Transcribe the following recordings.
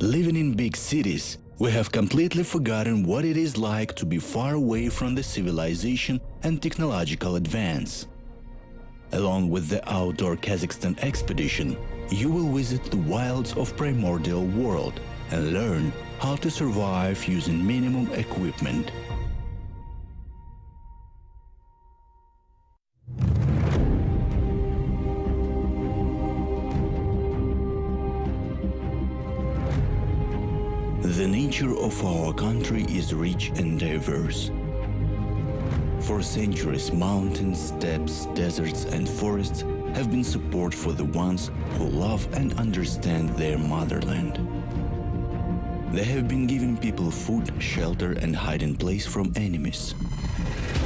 Living in big cities, we have completely forgotten what it is like to be far away from the civilization and technological advance. Along with the outdoor Kazakhstan expedition, you will visit the wilds of primordial world and learn how to survive using minimum equipment. The nature of our country is rich and diverse. For centuries, mountains, steppes, deserts and forests have been support for the ones who love and understand their motherland. They have been giving people food, shelter and hiding place from enemies.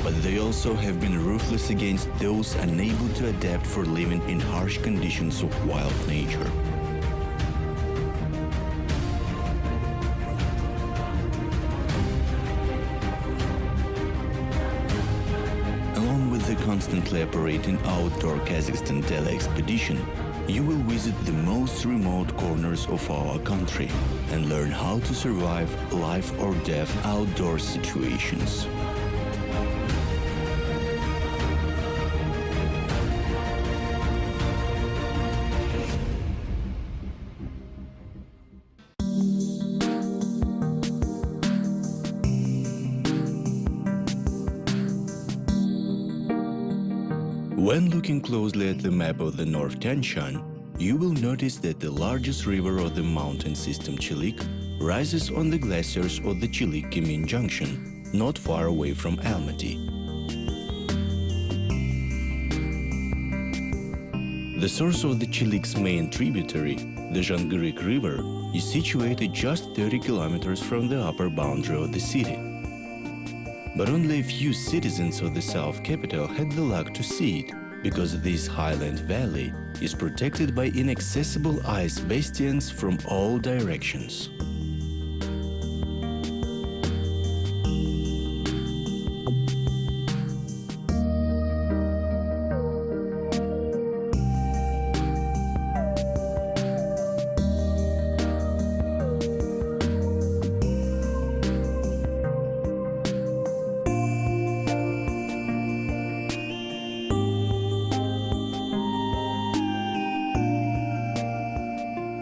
But they also have been ruthless against those unable to adapt for living in harsh conditions of wild nature. The constantly operating outdoor Kazakhstan tele-expedition, you will visit the most remote corners of our country and learn how to survive life or death outdoor situations. When looking closely at the map of the North Tian-Shan, you will notice that the largest river of the mountain system Chilik rises on the glaciers of the Chilik-Kemin junction, not far away from Almaty. The source of the Chilik's main tributary, the Chilik River, is situated just 30 kilometers from the upper boundary of the city. But only a few citizens of the south capital had the luck to see it, because this highland valley is protected by inaccessible ice bastions from all directions.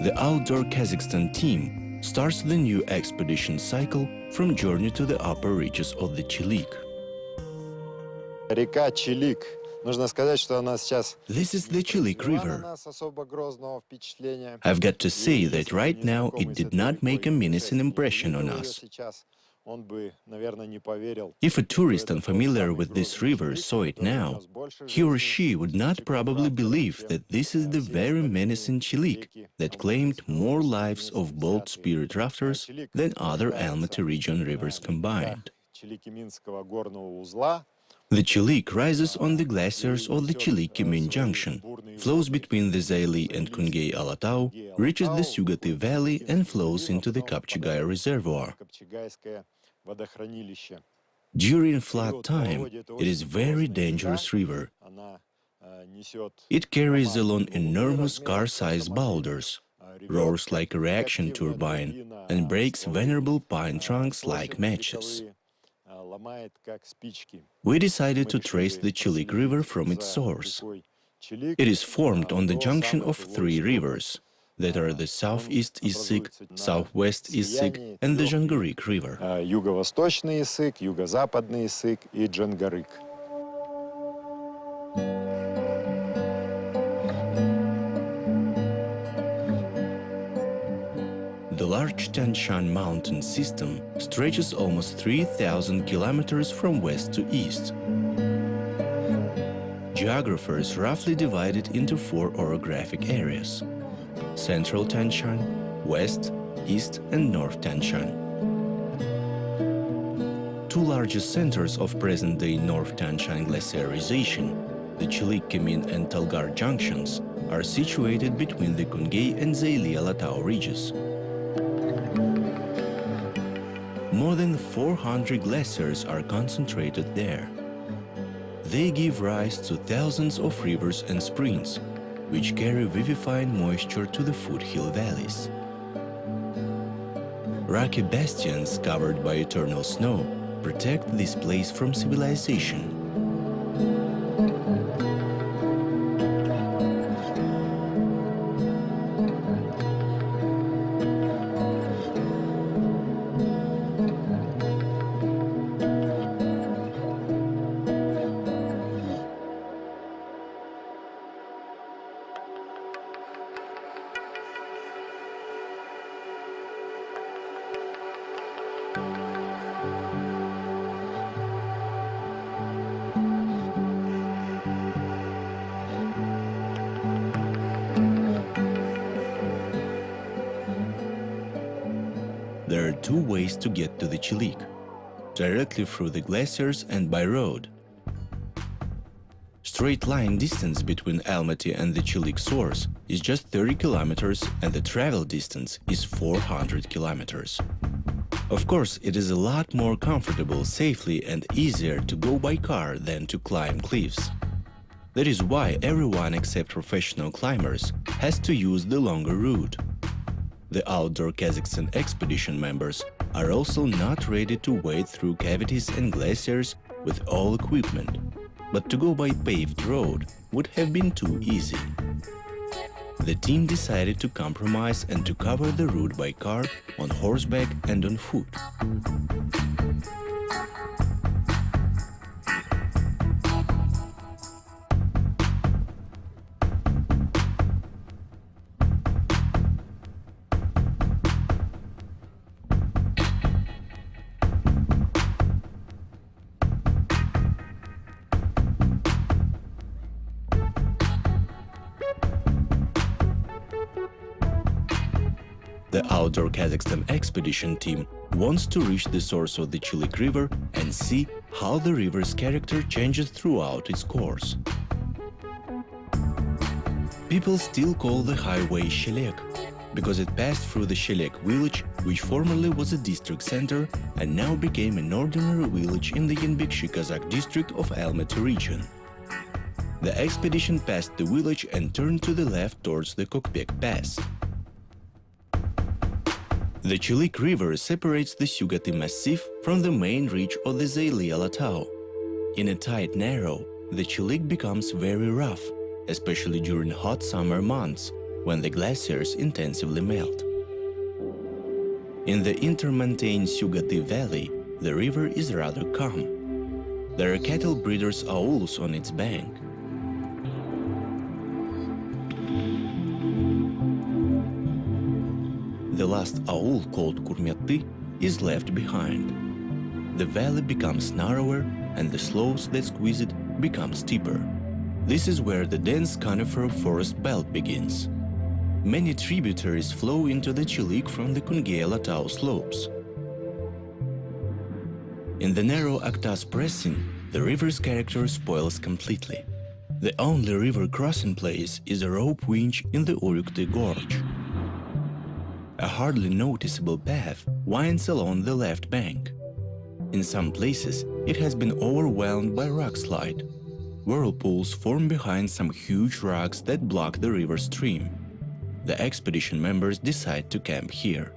The outdoor Kazakhstan team starts the new expedition cycle from journey to the upper reaches of the Chilik. Река Чилик. Нужно сказать, что она сейчас... This is the Chilik River. I've got to say that right now it did not make a menacing impression on us. If a tourist unfamiliar with this river saw it now, he or she would not probably believe that this is the very menacing Chilik that claimed more lives of bold spirit rafters than other Almaty region rivers combined. The Chilik rises on the glaciers of the Chilik-Kemin junction, flows between the Joly and Kungey-Alatau, reaches the Sugaty Valley and flows into the Kapchagaya Reservoir. During flood time, it is a very dangerous river. It carries along enormous car-sized boulders, roars like a reaction turbine, and breaks venerable pine trunks like matches. We decided to trace the Chilik River from its source. It is formed on the junction of three rivers, that are the Southeast Issik, Southwest Issik and the Chilik River. Юго-восточный Иссык, юго-западный Иссык и Джангарык. The large Tian-Shan mountain system stretches almost 3,000 kilometers from west to east. Geographers roughly divide it into four orographic areas: Central Tian-Shan, West, East and North Tian-Shan. Two largest centers of present-day North Tian-Shan glaciarization, the Chilik-Kemin and Talgar junctions, are situated between the Kungey and Joly-Alatau ridges. More than 400 glaciers are concentrated there. They give rise to thousands of rivers and springs, which carry vivifying moisture to the foothill valleys. Rocky bastions covered by eternal snow protect this place from civilization. There are two ways to get to the Chilik: directly through the glaciers and by road. Straight line distance between Almaty and the Chilik source is just 30 kilometers and the travel distance is 400 kilometers. Of course, it is a lot more comfortable, safely and easier to go by car than to climb cliffs. That is why everyone except professional climbers has to use the longer route. The outdoor Kazakhstan expedition members are also not ready to wade through cavities and glaciers with all equipment, but to go by paved road would have been too easy. The team decided to compromise and to cover the route by car, on horseback and on foot. The outdoor Kazakhstan expedition team wants to reach the source of the Chilik River and see how the river's character changes throughout its course. People still call the highway Chilik because it passed through the Chilik village, which formerly was a district center and now became an ordinary village in the Jibek Kazakh district of Almaty region. The expedition passed the village and turned to the left towards the Kokbek Pass. The Chilik River separates the Sugati Massif from the main reach of the Zaili Alatau. In a tight narrow, the Chilik becomes very rough, especially during hot summer months, when the glaciers intensively melt. In the intermontane Sugati Valley, the river is rather calm. There are cattle breeders' auls on its bank. The last aul, called Kurmyaty, is left behind. The valley becomes narrower and the slopes that squeeze it become steeper. This is where the dense conifer forest belt begins. Many tributaries flow into the Chilik from the Kungey-Alatau slopes. In the narrow Aktas Presin, the river's character spoils completely. The only river crossing place is a rope winch in the Urukty Gorge. A hardly noticeable path winds along the left bank. In some places, it has been overwhelmed by rock slide. Whirlpools form behind some huge rocks that block the river stream. The expedition members decide to camp here.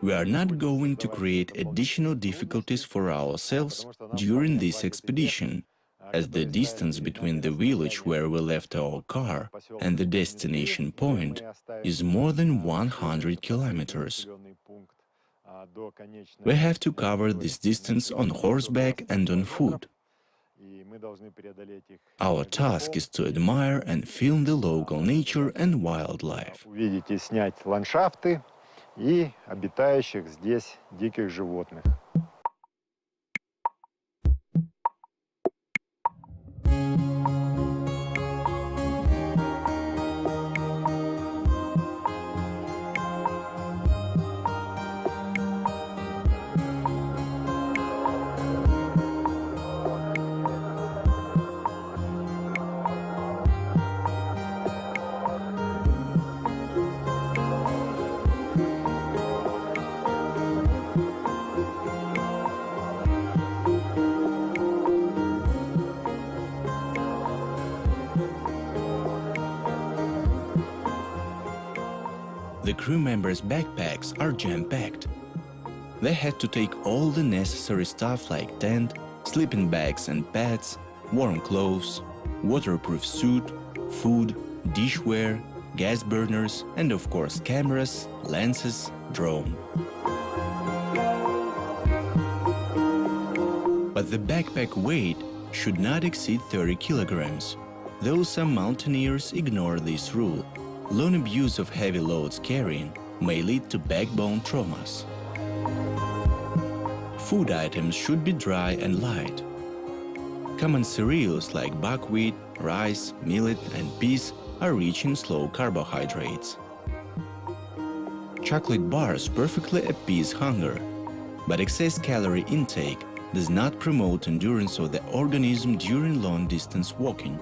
We are not going to create additional difficulties for ourselves during this expedition, as the distance between the village where we left our car and the destination point is more than 100 kilometers. We have to cover this distance on horseback and on foot. Our task is to admire and film the local nature and wildlife. И обитающих здесь диких животных. The crew members' backpacks are jam-packed. They had to take all the necessary stuff like tent, sleeping bags and pads, warm clothes, waterproof suit, food, dishware, gas burners, and of course cameras, lenses, drone. But the backpack weight should not exceed 30 kilograms, though some mountaineers ignore this rule. Long abuse of heavy loads carrying may lead to backbone traumas. Food items should be dry and light. Common cereals like buckwheat, rice, millet, and peas are rich in slow carbohydrates. Chocolate bars perfectly appease hunger, but excess calorie intake does not promote endurance of the organism during long-distance walking.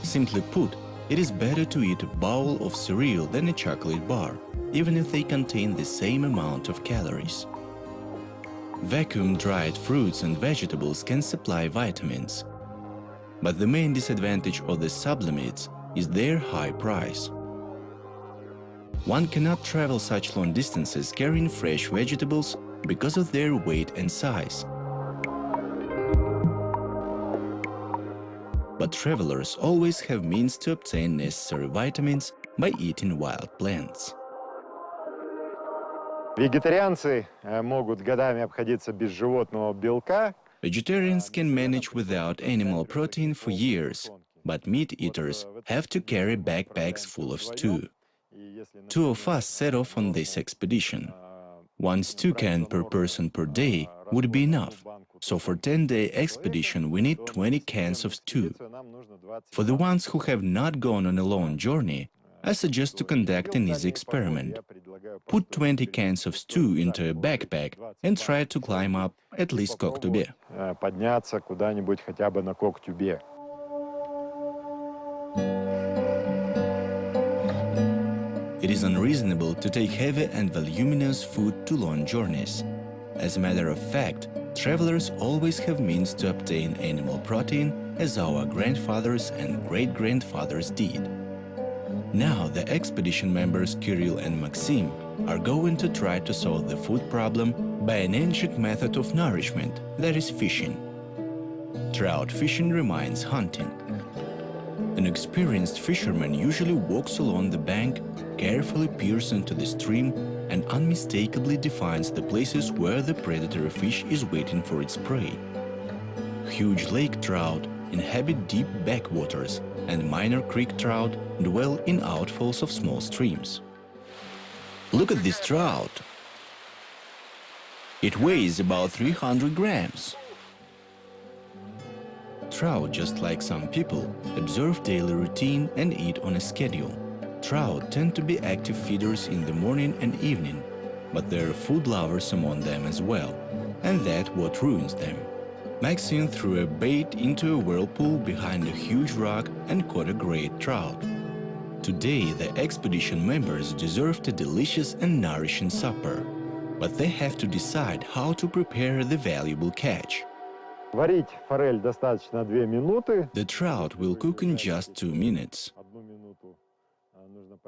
Simply put, it is better to eat a bowl of cereal than a chocolate bar, even if they contain the same amount of calories. Vacuum-dried fruits and vegetables can supply vitamins, but the main disadvantage of the sublimites is their high price. One cannot travel such long distances carrying fresh vegetables because of their weight and size. But travelers always have means to obtain necessary vitamins by eating wild plants. Вегетарианцы могут годами обходиться без животного белка. Vegetarians can manage without animal protein for years, but meat eaters have to carry backpacks full of stew. Two of us set off on this expedition. One stew can per person per day would be enough, so for 10-day expedition we need 20 cans of stew. For the ones who have not gone on a long journey, I suggest to conduct an easy experiment. Put 20 cans of stew into a backpack and try to climb up at least Koktube. Подняться куда-нибудь хотя бы на Коктюбе. It is unreasonable to take heavy and voluminous food to long journeys. As a matter of fact, travelers always have means to obtain animal protein, as our grandfathers and great-grandfathers did. Now the expedition members Kirill and Maxim are going to try to solve the food problem by an ancient method of nourishment, that is fishing. Trout fishing reminds hunting. An experienced fisherman usually walks along the bank, carefully peers into the stream, and unmistakably defines the places where the predatory fish is waiting for its prey. Huge lake trout inhabit deep backwaters, and minor creek trout dwell in outfalls of small streams. Look at this trout! It weighs about 300 grams. Trout, just like some people, observe daily routine and eat on a schedule. Trout tend to be active feeders in the morning and evening, but there are food lovers among them as well, and that's what ruins them. Maxine threw a bait into a whirlpool behind a huge rock and caught a great trout. Today, the expedition members deserved a delicious and nourishing supper, but they have to decide how to prepare the valuable catch. Варить форель достаточно 2 минуты. The trout will cook in just 2 minutes.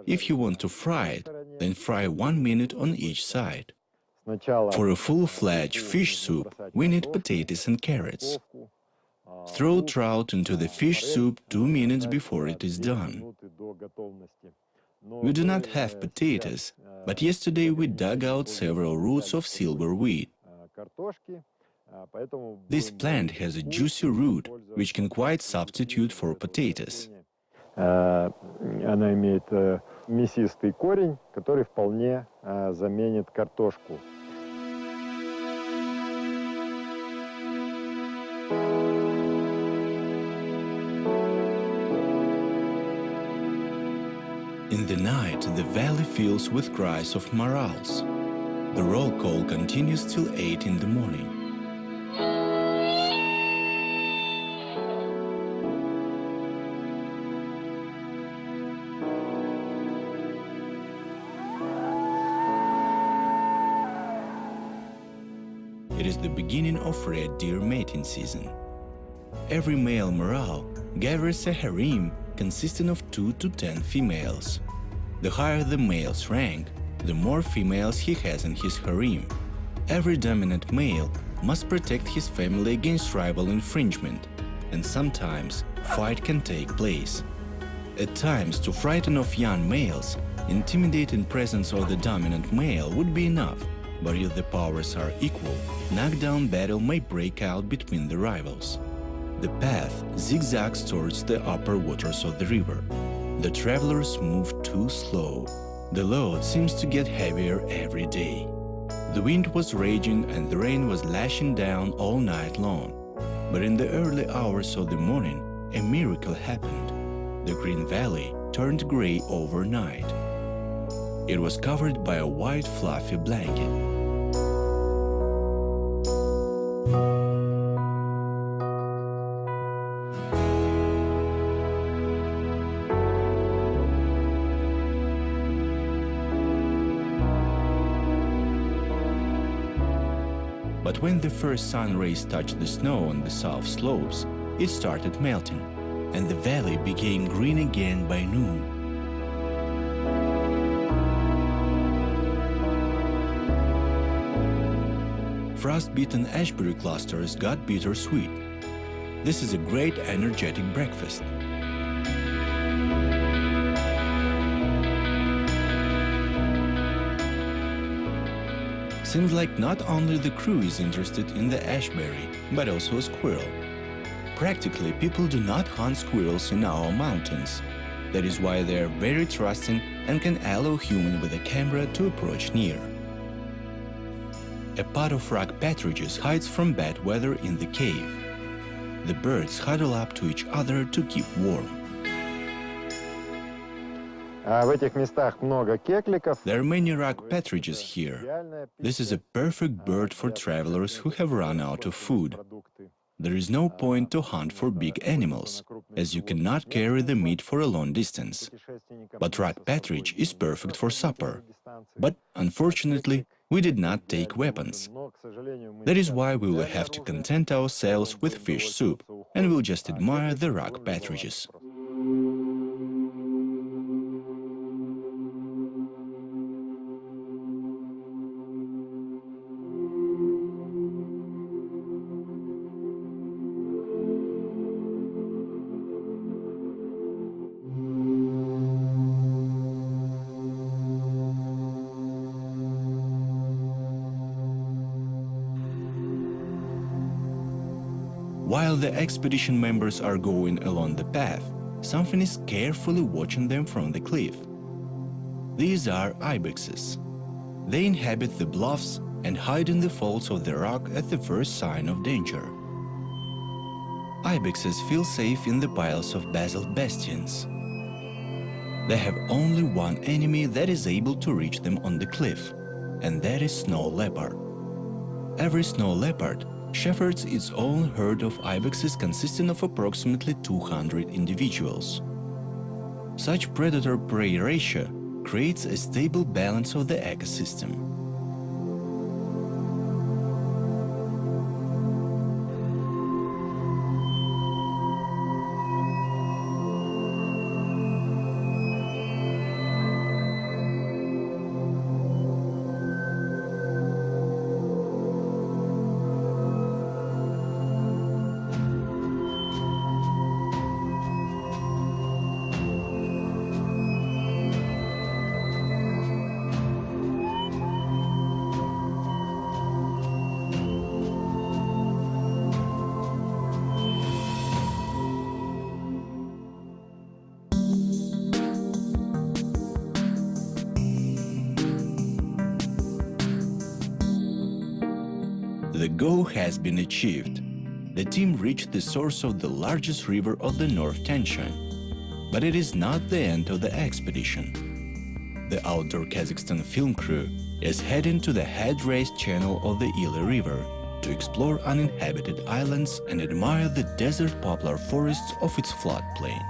If you want to fry it, then fry 1 minute on each side. For a full-fledged fish soup, we need potatoes and carrots. Throw trout into the fish soup 2 minutes before it is done. We do not have potatoes, but yesterday we dug out several roots of silver wheat. This plant has a juicy root, which can quite substitute for potatoes. Она имеет мясистый корень, который вполне заменит картошку. In the night, the valley fills with cries of morals. The roll call continues till 8 in the morning. It is the beginning of red deer mating season. Every male morel gathers a harem consisting of 2 to 10 females. The higher the male's rank, the more females he has in his harem. Every dominant male must protect his family against rival infringement, and sometimes fight can take place. At times, to frighten off young males, intimidating presence of the dominant male would be enough, but if the powers are equal, knockdown battle may break out between the rivals. The path zigzags towards the upper waters of the river. The travelers move too slow. The load seems to get heavier every day. The wind was raging and the rain was lashing down all night long. But in the early hours of the morning, a miracle happened. The green valley turned gray overnight. It was covered by a white fluffy blanket. But when the first sun rays touched the snow on the south slopes, it started melting, and the valley became green again by noon. Frost-beaten ashberry clusters got bittersweet. This is a great energetic breakfast. Seems like not only the crew is interested in the ashberry, but also a squirrel. Practically, people do not hunt squirrels in our mountains. That is why they are very trusting and can allow human with a camera to approach near. A pod of rock partridges hides from bad weather in the cave. The birds huddle up to each other to keep warm. There are many rock partridges here. This is a perfect bird for travelers who have run out of food. There is no point to hunt for big animals, as you cannot carry the meat for a long distance. But rock partridge is perfect for supper. But, unfortunately, we did not take weapons. That is why we will have to content ourselves with fish soup, and we'll just admire the rock partridges. While the expedition members are going along the path, something is carefully watching them from the cliff. These are ibexes. They inhabit the bluffs and hide in the folds of the rock at the first sign of danger. Ibexes feel safe in the piles of basalt bastions. They have only one enemy that is able to reach them on the cliff, and that is snow leopard. Every snow leopard shepherds its own herd of ibexes consisting of approximately 200 individuals. Such predator-prey ratio creates a stable balance of the ecosystem. The goal has been achieved. The team reached the source of the largest river of the North Tianshan. But it is not the end of the expedition. The outdoor Kazakhstan film crew is heading to the head-raised channel of the Chilik River to explore uninhabited islands and admire the desert poplar forests of its floodplain.